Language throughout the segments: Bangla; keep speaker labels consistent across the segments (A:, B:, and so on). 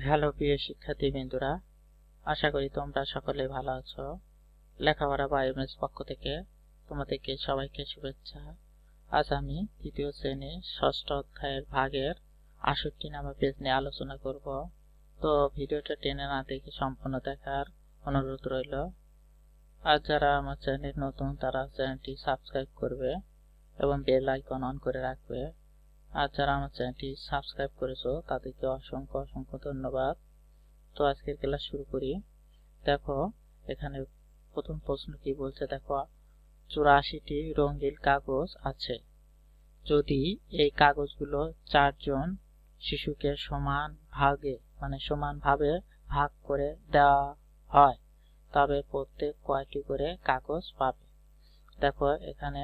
A: হ্যালো প্রিয় শিক্ষার্থী বন্ধুরা, আশা করি তোমরা সকলে ভালো আছো। লেখাপড়া বা এমএস পক্ষ থেকে তোমাদেরকে সবাইকে শুভেচ্ছা। আজ আমি তৃতীয় শ্রেণীর ষষ্ঠ অধ্যায়ের ভাগের ৬৮ নম্বর পেজ নিয়ে আলোচনা করব। তো ভিডিওটা টেনে না দেখে সম্পূর্ণ দেখার অনুরোধ রইল। আর যারা আমার চ্যানেল নতুন তারা চ্যানেলটি সাবস্ক্রাইব করবে এবং বেল আইকন অন করে রাখবে। আর যারা আমার চ্যানেলটি সাবস্ক্রাইব করেছো তাদেরকে অসংখ্য ধন্যবাদ। তো আজকের ক্লাস শুরু করি। দেখো এখানে প্রথম প্রশ্ন কি বলছে, দেখো ৮৪টি রঙিন কাগজ আছে। যদি এই কাগজগুলো ৪ জন শিশুকে সমানভাবে ভাগ করে দেওয়া হয় তবে প্রত্যেক কয়টি করে কাগজ পাবে। দেখো এখানে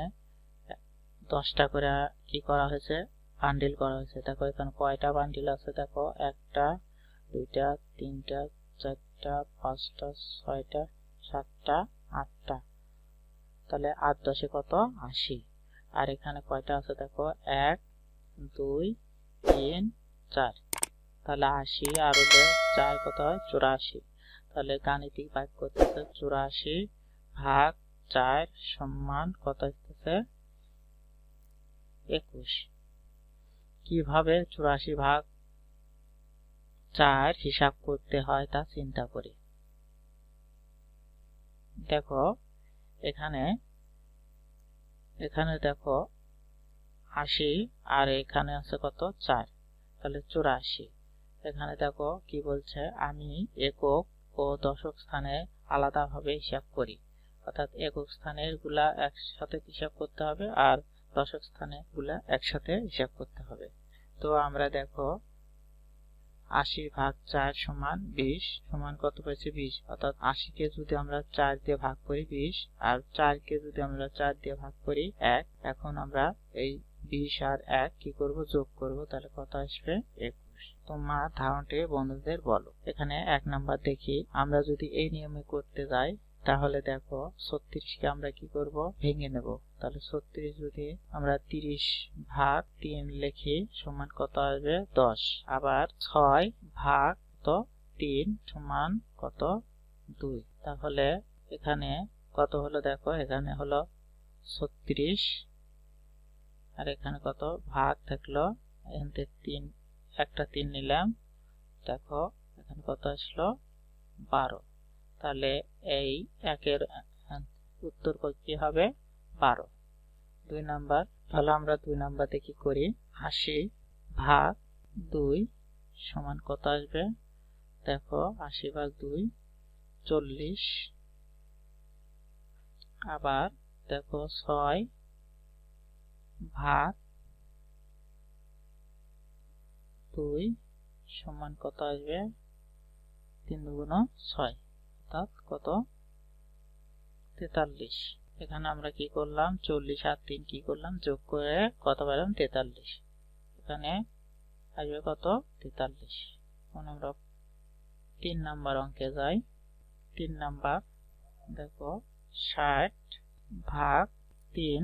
A: 10টা করে কি করা হয়েছে, বান্ডিল করা হয়েছে। দেখো এখানে কয়টা বান্ডিল আছে, দেখো 1টা 2টা 3টা 4টা 5টা 6টা 7টা 8টা, তাহলে 8 10 কত 80। আর এখানে কয়টা আছে, দেখো 1 2 3 4, তাহলে 80 আর 4 কত হয় 84। তাহলে গাণিতিক ভাগ করতেছে 84 ভাগ 4 সমান কত হচ্ছে 21। কিভাবে 84 ভাগ 4 হিসাব করতে হয় তা চিন্তা করি। দেখো এখানে দেখো 80 আর এখানে আছে কত 4, তাহলে 84। এখানে দেখো কি বলছে, আমি একক ও দশক স্থানে আলাদাভাবে হিসাব করি, অর্থাৎ একক স্থানের গুলা একসাথে হিসাব করতে হবে আর দশক স্থানের গুলা একসাথে হিসাব করতে হবে। তো আমরা দেখো 80 ভাগ 4 সমান 20 সমান কত পাচ্ছি 20, অর্থাৎ 80 কে যদি আমরা 4 দিয়ে ভাগ করি 20 আর 4 কে যদি আমরা 4 দিয়ে ভাগ করি 1। এখন আমরা এই 20 আর 1 কি করব, যোগ করব, তাহলে কত আসবে 21। তোমার ধারণাটি বন্ধুদের বলো। এখানে 1 নাম্বার দেখি, আমরা যদি এই নিয়মে করতে যাই তাহলে দেখো 36 কে আমরা কি করব, ভেঙে নেব। তাহলে 36 যদি আমরা 30 ভাগ 3 লিখি সমান কত আসবে 10। আবার 6 ভাগ 3 সমান কত 2। তাহলে এখানে কত হলো, দেখো এখানে হলো 36 আর এখানে কত ভাগ থাকলো, এখান থেকে একটা 3 নিলাম, দেখো এখানে কত আসলো 12। তাহলে এই একের উত্তর কি হবে 12। 2 নাম্বার, তাহলে আমরা 2 নাম্বারে কি করি, 80 ভাগ 2 সমান কত আসবে, দেখো 80 ভাগ 2 40। আবার দেখো 6 ভাগ 2 সমান কত আসবে 3 দুগুণ 6, অর্থাৎ কত 43। এখানে আমরা কি করলাম 40 আর 3 কি করলাম যোগ করে কত পেলাম 43। এখানে আসবে কত 43। এখন আমরা 3 নাম্বার অঙ্কে যাই। 3 নাম্বার দেখো 60 ভাগ 3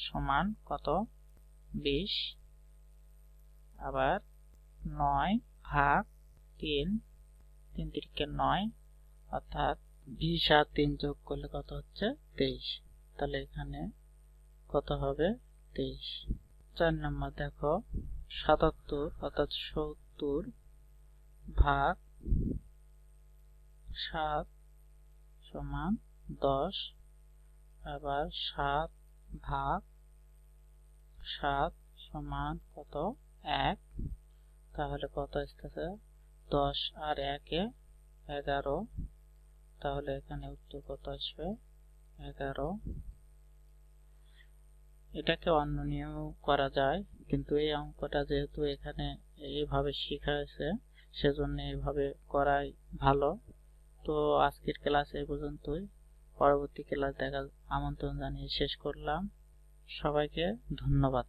A: সমান কত 20। আবার 9 ভাগ 3 3 তিরিকে 9, অর্থাৎ 20 আর 3 যোগ করলে কত হচ্ছে 23। তাহলে এখানে কত হবে 23। 4 নম্বর দেখো 77 অর্থাৎ 70 ভাগ 7 সমান 10। আবার 7 ভাগ 7 সমান কত 1। তাহলে কত আসতেছে 10 আর 1 এ 11। তাহলে এখানে উত্তর কত আসবে 11। এটাকে অন্য নিয়মেও করা যায়, কিন্তু এই অঙ্কটা যেহেতু এখানে এইভাবে শেখা হয়েছে সেজন্য এইভাবে করাই ভালো। তো আজকের ক্লাস এই পর্যন্তই। পরবর্তী ক্লাস দেখার আমন্ত্রণ জানিয়ে শেষ করলাম। সবাইকে ধন্যবাদ।